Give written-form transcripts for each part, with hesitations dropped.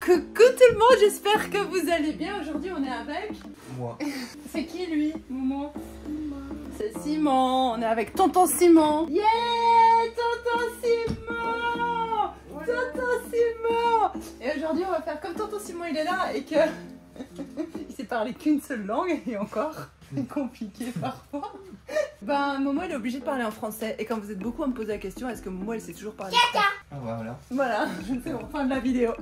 Coucou tout le monde, j'espère que vous allez bien. Aujourd'hui on est avec... Moi. C'est qui lui, Momo? C'est Simon, on est avec tonton Simon. Yeah, tonton Simon. Tonton Simon. Et aujourd'hui on va faire comme tonton Simon il est là et que... il sait parler qu'une seule langue et encore, c'est compliqué parfois. Ben Momo elle est obligée de parler en français et quand vous êtes beaucoup à me poser la question, est-ce que Momo elle sait toujours parler français? Ah voilà. Voilà, c'est bon, fin de la vidéo.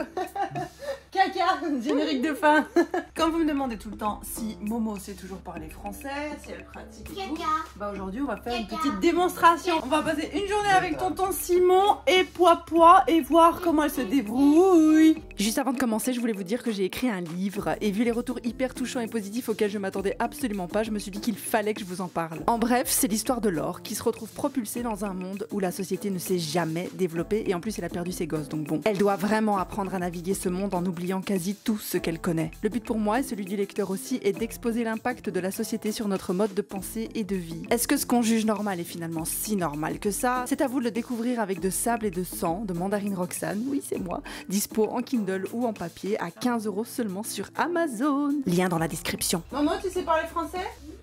Caca, générique de fin. Quand vous me demandez tout le temps si Momo sait toujours parler français, si elle pratique et tout, bah aujourd'hui on va faire une petite démonstration. On va passer une journée avec tonton Simon et Poipois et voir comment elle se débrouille. Juste avant de commencer, je voulais vous dire que j'ai écrit un livre et vu les retours hyper touchants et positifs auxquels je m'attendais absolument pas, je me suis dit qu'il fallait que je vous en parle. En bref, c'est l'histoire de Laure qui se retrouve propulsée dans un monde où la société ne s'est jamais développée et en plus elle a perdu ses gosses, donc bon. Elle doit vraiment apprendre à naviguer ce monde en oubliant quasi tout ce qu'elle connaît. Le but pour moi et celui du lecteur aussi est d'exposer l'impact de la société sur notre mode de pensée et de vie. Est-ce que ce qu'on juge normal est finalement si normal que ça? C'est à vous de le découvrir avec De sable et de sang de Mandarine Roxane, oui c'est moi, dispo en Kindle ou en papier à 15 € seulement sur Amazon. Lien dans la description. Maman, tu sais parler français?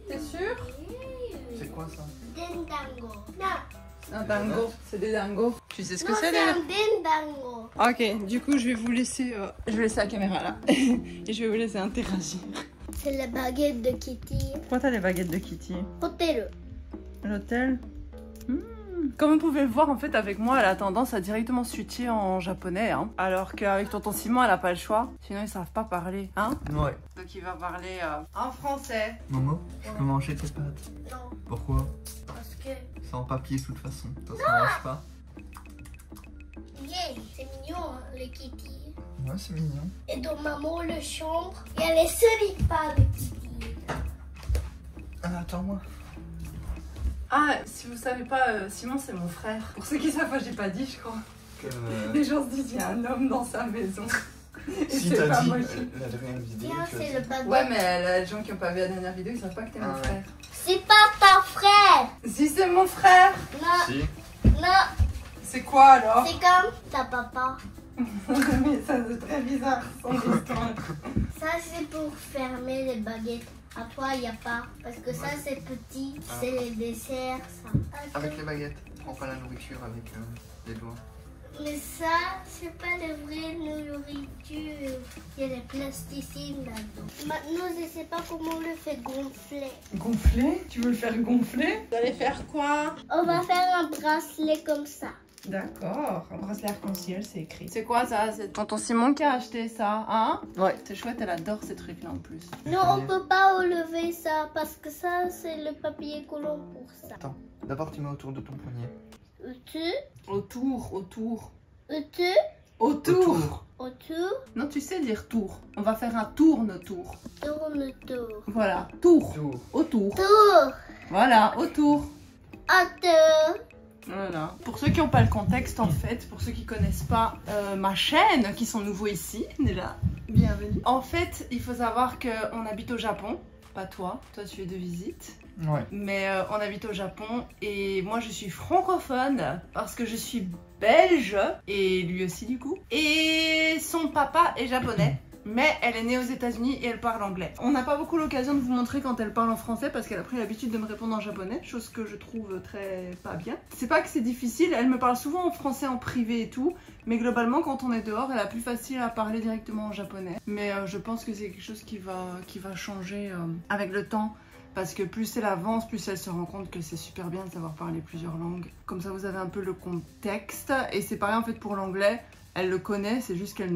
T'es sûr? C'est quoi ça? Dendango. Non. Un dingo, c'est des dingos. Tu sais ce que Non, c'est c'est un dendango. Ok, du coup je vais vous laisser, je vais laisser la caméra là et je vais vous laisser interagir. C'est la baguette de Kitty. Pourquoi t'as les baguettes de Kitty? Hôtel. L'hôtel. Comme vous pouvez le voir, en fait, avec moi, elle a tendance à directement switcher en japonais, hein. Alors qu'avec tonton Simon, elle a pas le choix. Sinon, ils savent pas parler, hein. Ouais. Donc, il va parler en français. Momo, je peux manger tes pâtes? Non, Pourquoi? parce que... C'est en papier de toute façon. Ça mange pas. Yeah, c'est mignon, hein, le Kitty. Ouais, c'est mignon. Et dans maman, le chambre, il y a les solides pas de Kitty. Ah, attends-moi. Ah, si vous savez pas, Simon, c'est mon frère. Pour ceux qui savent pas, j'ai pas dit, je crois. Les gens se disent, il y a un homme dans sa maison. Et Si c'est t'as pas dit moi la dernière vidéo. Tiens, tu as c'est dit. le baguette. Ouais, mais les gens qui ont pas vu la dernière vidéo, ils savent pas que t'es mon Ah ouais. frère. C'est pas ta frère. Si, c'est mon frère. Non, Si. non, C'est quoi alors? c'est comme ta papa. Mais ça, c'est très bizarre, son histoire. Ça, c'est pour fermer les baguettes. À toi, il n'y a pas. Parce que ça, c'est petit. C'est les desserts, ça. Avec les baguettes. Prends pas la nourriture avec les doigts. Mais ça, c'est pas la vraie nourriture. Il y a des plasticines là-dedans. Maintenant, je sais pas comment on le fait gonfler. Gonfler? Tu veux le faire gonfler? Vous allez faire quoi? On va faire un bracelet comme ça. D'accord, un bracelet arc-en-ciel, c'est écrit. C'est quoi ça? C'est tonton Simon qui a acheté ça, hein? Ouais. C'est chouette, elle adore ces trucs-là en plus. Non, on peut pas enlever ça parce que ça, c'est le papier collant pour ça. Attends, d'abord tu mets autour de ton poignet. Autour. Autour. Non, tu sais dire tour. On va faire un tourne-tour. Tourne-tour. Voilà, tour. Tour. Autour. Tour. Voilà, autour. Autour. Voilà. Pour ceux qui n'ont pas le contexte, en fait, pour ceux qui connaissent pas ma chaîne, qui sont nouveaux ici, déjà, bienvenue. En fait, il faut savoir qu'on habite au Japon, pas toi tu es de visite. Ouais. Mais on habite au Japon et moi je suis francophone parce que je suis belge et lui aussi du coup. Et son papa est japonais. Mais elle est née aux États-Unis et elle parle anglais. On n'a pas beaucoup l'occasion de vous montrer quand elle parle en français parce qu'elle a pris l'habitude de me répondre en japonais, chose que je trouve très pas bien. C'est pas que c'est difficile, elle me parle souvent en français en privé et tout, mais globalement quand on est dehors, elle a plus facile à parler directement en japonais. Mais je pense que c'est quelque chose qui va changer avec le temps. Parce que plus elle avance, plus elle se rend compte que c'est super bien de savoir parler plusieurs langues. Comme ça vous avez un peu le contexte. Et c'est pareil en fait pour l'anglais. Elle le connaît, c'est juste qu'elle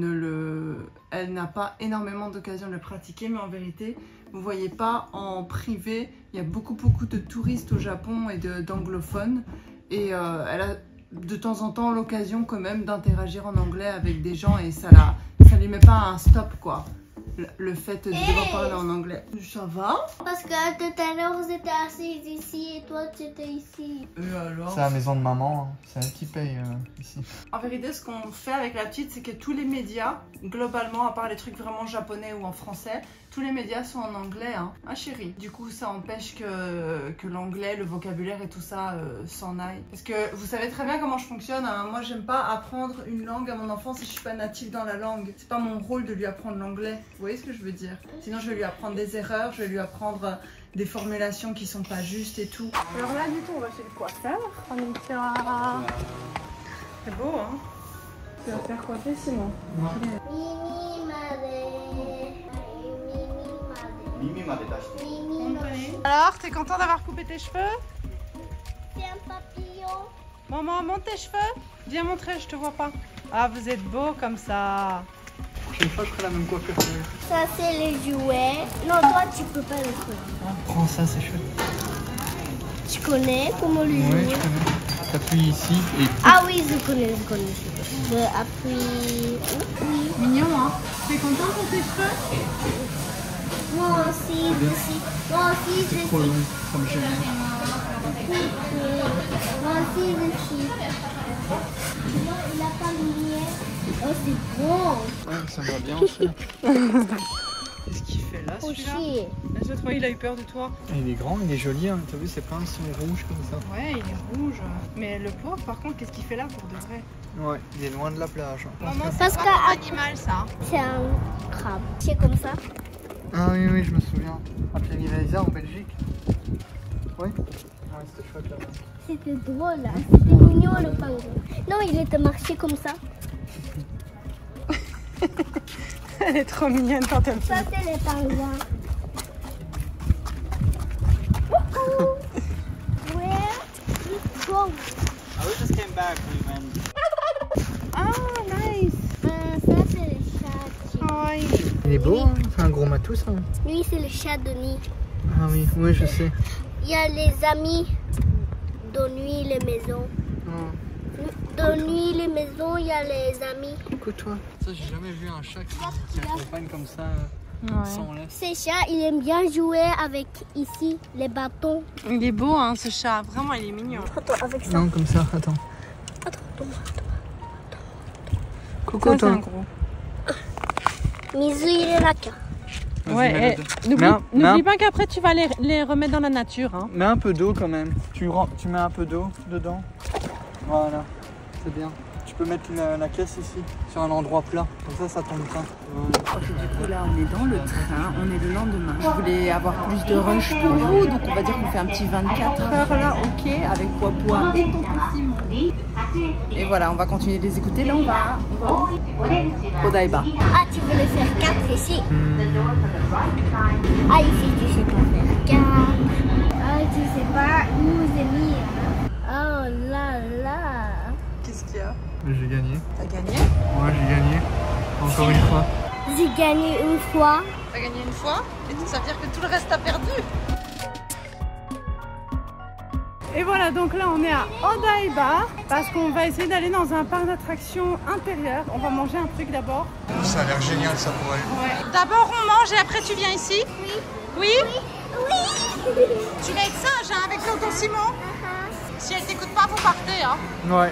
elle n'a pas énormément d'occasion de le pratiquer, mais en vérité, vous voyez pas, en privé, il y a beaucoup de touristes au Japon et d'anglophones, et elle a de temps en temps l'occasion quand même d'interagir en anglais avec des gens, et ça lui met pas un stop quoi. le fait de devoir parler en anglais. Ça va? Parce que tout à l'heure, vous étiez assise ici et toi, tu étais ici. Alors? C'est la maison de maman, hein. C'est elle qui paye ici. En vérité, ce qu'on fait avec la petite, c'est que tous les médias, globalement, à part les trucs vraiment japonais ou en français, tous les médias sont en anglais, hein. Ah chérie. Du coup, ça empêche que l'anglais, le vocabulaire et tout ça s'en aille. Parce que vous savez très bien comment je fonctionne, hein. Moi, j'aime pas apprendre une langue à mon enfant si je suis pas native dans la langue. C'est pas mon rôle de lui apprendre l'anglais. Vous voyez ce que je veux dire? Sinon, je vais lui apprendre des erreurs, je vais lui apprendre des formulations qui sont pas justes et tout. Alors là, du coup, on va chez le coiffeur. C'est beau, hein? Tu vas faire coiffer Simon. Alors, t'es content d'avoir coupé tes cheveux? C'est un papillon. Maman, monte tes cheveux. Viens montrer, je te vois pas. Ah, vous êtes beau comme ça. Prochaine fois, je ferai la même coiffure que lui. Ça, c'est les jouets. Non, toi, tu peux pas les faire. Prends ça, c'est chouette. Tu connais comment les Oui, jouer? je connais. T'appuies ici et... Ah oui, je connais. Je appuie. Oui. Mignon, hein? T'es content pour tes cheveux? Moi aussi, je suis. Moi aussi, je C'est trop suis. long, ça me gêne. Moi aussi, je suis. Non, il a pas de lumière. Oh, c'est bon. Ouais, ça va bien aussi. Qu'est-ce qu'il fait là, Faut celui-là? chier. Laisse-le tranquille, il a eu peur de toi. Il est grand, il est joli, hein. T'as vu, c'est pas un son rouge comme ça. Ouais, il est rouge. Mais le pauvre, par contre, qu'est-ce qu'il fait là pour de vrai? Ouais, il est loin de la plage. Hein. Maman, Parce c'est que- pas ton animal, ça. C'est un crabe. C'est comme ça. Ah oui, oui, je me souviens. À Plény-Valaisan, en Belgique. Oui. Ouais, c'était chouette là-bas. C'était drôle, là. C'était mignon, le pingouin. Non, il était marché comme ça. Elle est trop mignonne quand elle Ça, c'est les pingouins. Wouhou. Where you go? I just came back. We went. Ah, nice. Ça, c'est le chat. Oh, Il est beau, hein. C'est un gros matou, ça. Lui, c'est le chat de nuit. Ah oui, oui, je sais. Il y a les amis de nuit, les maisons. De nuit, les maisons, il y a les amis. Coucou toi. Ça, j'ai jamais vu un chat qui accompagne comme ça sans laisse. Ces chats, il aime bien jouer avec ici les bâtons. il est beau, hein, ce chat. Vraiment, il est mignon. Attends, avec ça. Non, comme ça, attends. Attends. Coucou Ça, c'est toi. un gros. Mizu, il est là. Ouais, n'oublie pas qu'après, tu vas les remettre dans la nature. Hein. Mets un peu d'eau quand même. Tu mets un peu d'eau dedans. Voilà, c'est bien. Tu peux mettre la caisse ici, sur un endroit plat. Comme ça tombe pas. Voilà. Du coup, là, on est dans le train. On est le lendemain. Je voulais avoir plus de rush pour vous. Donc, on va dire qu'on fait un petit 24 heures là, ok, avec Poipois et Tonton Simon. Et voilà, on va continuer de les écouter. Là, on va au Odaiba. Ah, tu voulais faire 4 ici. Ah, ici, tu sais pas faire 4. Ah, tu sais pas où c'est mis. Oh là là. Qu'est-ce qu'il y a? J'ai gagné. T'as gagné? Ouais, j'ai gagné. Encore une fois. J'ai gagné une fois. T'as gagné une fois? Et ça veut dire que tout le reste t'as perdu? Et voilà, donc là on est à Odaiba parce qu'on va essayer d'aller dans un parc d'attractions intérieur. On va manger un truc d'abord. Ça a l'air génial ça pour elle. Ouais. D'abord on mange et après tu viens ici? Oui. Oui? Oui. Tu vas être sage hein, avec Tonton Simon. Si elle t'écoute pas, vous partez. Hein. Ouais.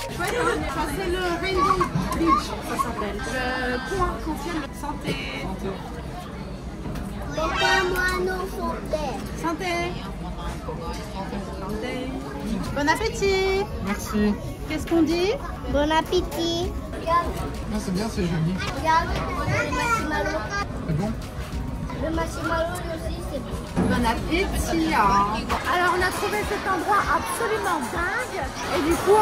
C'est le Rainbow Beach, ça s'appelle. Le point ancien de santé. Laissez-moi nos santé. Santé. Santé. Bon appétit. Merci. Qu'est-ce qu'on dit? Bon appétit. Regarde, Ah, c'est bien, c'est joli. regarde, le marshmallow. C'est bon? Le marshmallow aussi, c'est bon. Bon appétit. Hein. Alors on a trouvé cet endroit absolument dingue. Et du coup,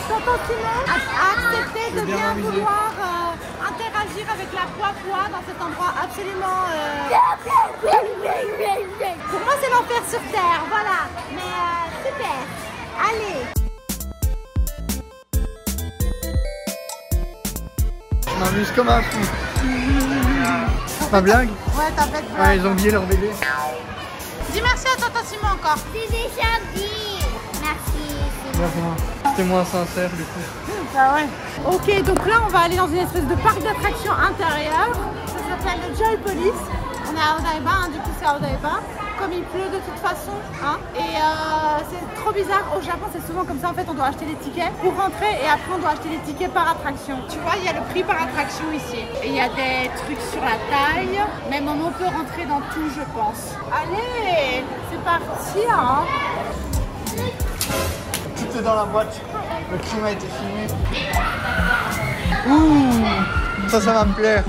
Tonton Simon a accepté de bien bien amusé. vouloir interagir avec la Poipois dans cet endroit absolument... Pour moi c'est l'enfer sur terre, voilà. Mais super. Allez. Je m'amuse comme un fou. Ma blague? Ouais, t'as fait Ah, ils ont oublié leur bébé. Dis merci à Tonton Simon encore. C'est déjà dit. Merci. De rien. C'était moins sincère du coup. Ah ouais. Ok, donc là on va aller dans une espèce de parc d'attractions intérieur. Ça s'appelle le Joy Police. On est à Odaiba, hein, du coup c'est à Odaiba. Comme il pleut de toute façon, hein. Et c'est trop bizarre. Au Japon c'est souvent comme ça, en fait on doit acheter les tickets pour rentrer et après on doit acheter les tickets par attraction. Tu vois, il y a le prix par attraction ici. Et il y a des trucs sur la taille. Même on peut rentrer dans tout, je pense. Allez, c'est parti, hein. Tout est dans la boîte. Le film a été filmé. Ouh, ça va me plaire.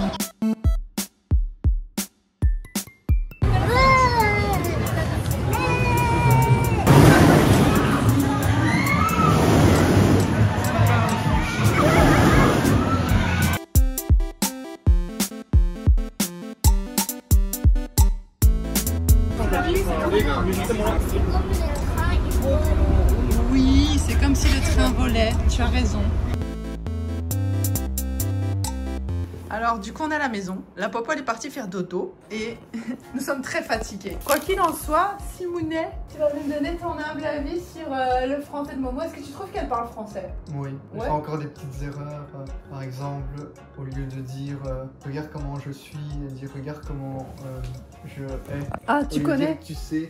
Oui, c'est comme si le train volait, tu as raison. Alors du coup on est à la maison, la Popo elle est partie faire dodo et nous sommes très fatigués. Quoi qu'il en soit, Simounet, tu vas me donner ton humble avis sur le français de Momo. Est-ce que tu trouves qu'elle parle français? Oui, elle Ouais. fait encore des petites erreurs. Par exemple, au lieu de dire regarde comment je suis, elle dit regarde comment je hais. Ah, Au tu lieu de connais? dire, tu sais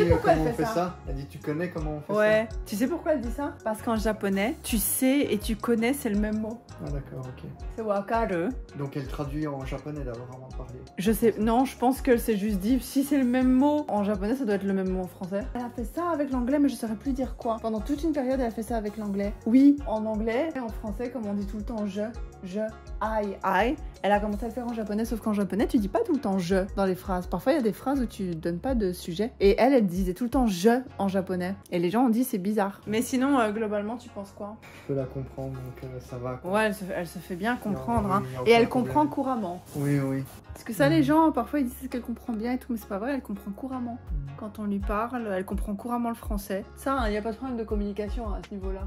pourquoi comment elle on fait fait ça ça. Elle dit tu connais comment on fait Ouais, tu sais pourquoi elle dit ça? Parce qu'en japonais, tu sais et tu connais c'est le même mot. ça. Ah d'accord, ok. C'est wakaru. Donc elle traduit en japonais d'abord avant de parler. Je sais, non, je pense qu'elle s'est juste dit, si c'est le même mot en japonais, ça doit être le même mot en français. Elle a fait ça avec l'anglais, mais je saurais plus dire quoi. Pendant toute une période, elle a fait ça avec l'anglais. Oui, en anglais, et en français, comme on dit tout le temps je, I. Elle a commencé à le faire en japonais, sauf qu'en japonais, tu dis pas tout le temps je dans les phrases. Parfois, il y a des phrases où tu donnes pas de sujet. Et elle disait tout le temps je en japonais. Et les gens ont dit c'est bizarre. Mais sinon, globalement, tu penses quoi? Je peux la comprendre, donc ça va. Quoi. Ouais, elle se fait bien comprendre, oui, hein. y a Et aucun elle problème. comprend couramment. Oui, oui. Parce que ça, les gens, parfois, ils disent qu'elle comprend bien et tout, mais c'est pas vrai, elle comprend couramment. Mm. Quand on lui parle, elle comprend couramment le français. Ça, il n'y a pas de problème de communication à ce niveau-là.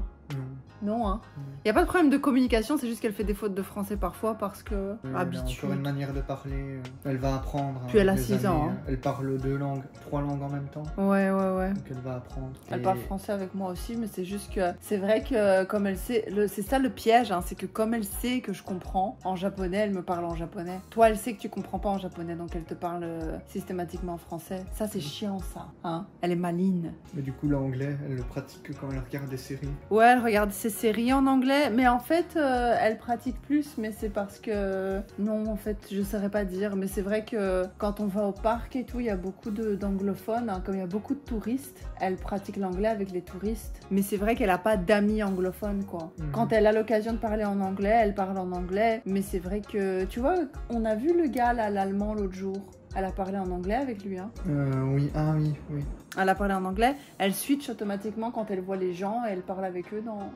Non, hein. Il n'y a pas de problème de communication, c'est juste qu'elle fait des fautes de français parfois parce que Elle a habitude. encore une manière de parler. Elle va apprendre. Puis elle a avec les 6 ans, années. hein. Elle parle 2 langues, 3 langues en même temps. Ouais. Donc elle va apprendre. Elle Et- parle français avec moi aussi, mais c'est juste que c'est vrai que comme elle sait, c'est ça le piège, hein, c'est que comme elle sait que je comprends en japonais, elle me parle en japonais. Toi, elle sait que tu comprends pas en japonais, donc elle te parle systématiquement en français. Ça, c'est chiant, ça. Hein, elle est maligne. Mais du coup, l'anglais, elle le pratique que quand elle regarde des séries. Ouais, elle regarde ses séries en anglais, mais en fait, elle pratique plus, mais c'est parce que... Non, en fait, je saurais pas dire, mais c'est vrai que quand on va au parc et tout, il y a beaucoup d'anglophones, hein, comme il y a beaucoup de touristes, elle pratique l'anglais avec les touristes, mais c'est vrai qu'elle a pas d'amis anglophones, quoi. Mhm. Quand elle a l'occasion de parler en anglais, elle parle en anglais, mais c'est vrai que, tu vois, on a vu le gars, là, l'allemand, l'autre jour. Elle a parlé en anglais avec lui, hein. Oui, ah oui, oui. Elle a parlé en anglais, elle switch automatiquement quand elle voit les gens et elle parle avec eux dans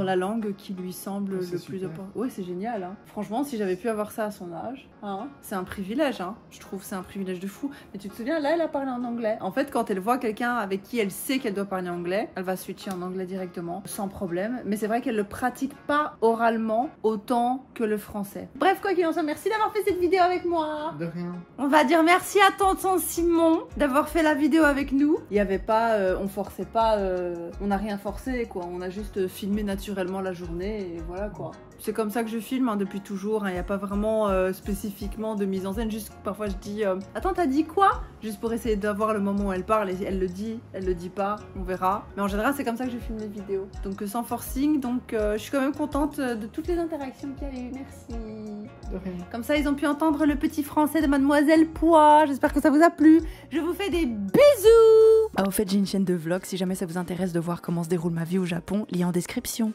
la langue qui lui semble C'est le plus super. important. Ouais, c'est génial, hein. Franchement, si j'avais pu avoir ça à son âge, hein, c'est un privilège, hein. Je trouve que c'est un privilège de fou. Mais tu te souviens, là, elle a parlé en anglais. En fait, quand elle voit quelqu'un avec qui elle sait qu'elle doit parler anglais, elle va switcher en anglais directement, sans problème. Mais c'est vrai qu'elle le pratique pas oralement autant que le français. Bref, quoi qu'il en soit, merci d'avoir fait cette vidéo avec moi. De rien. On va dire merci à tonton Simon d'avoir fait la vidéo avec nous. Il y avait pas, on forçait pas, on n'a rien forcé quoi. On a juste filmé naturellement la journée et voilà quoi. C'est comme ça que je filme hein, depuis toujours. Il n'y a pas vraiment spécifiquement de mise en scène. Juste parfois je dis attends t'as dit quoi? Juste pour essayer d'avoir le moment où elle parle et elle le dit pas, on verra. Mais en général c'est comme ça que je filme les vidéos. Donc sans forcing. Donc je suis quand même contente de toutes les interactions qu'il y a eu. Merci. De rien. Comme ça, ils ont pu entendre le petit français de Mademoiselle Pois. J'espère que ça vous a plu. Je vous fais des bisous. Ah, au fait, j'ai une chaîne de vlog. Si jamais ça vous intéresse de voir comment se déroule ma vie au Japon, lien en description.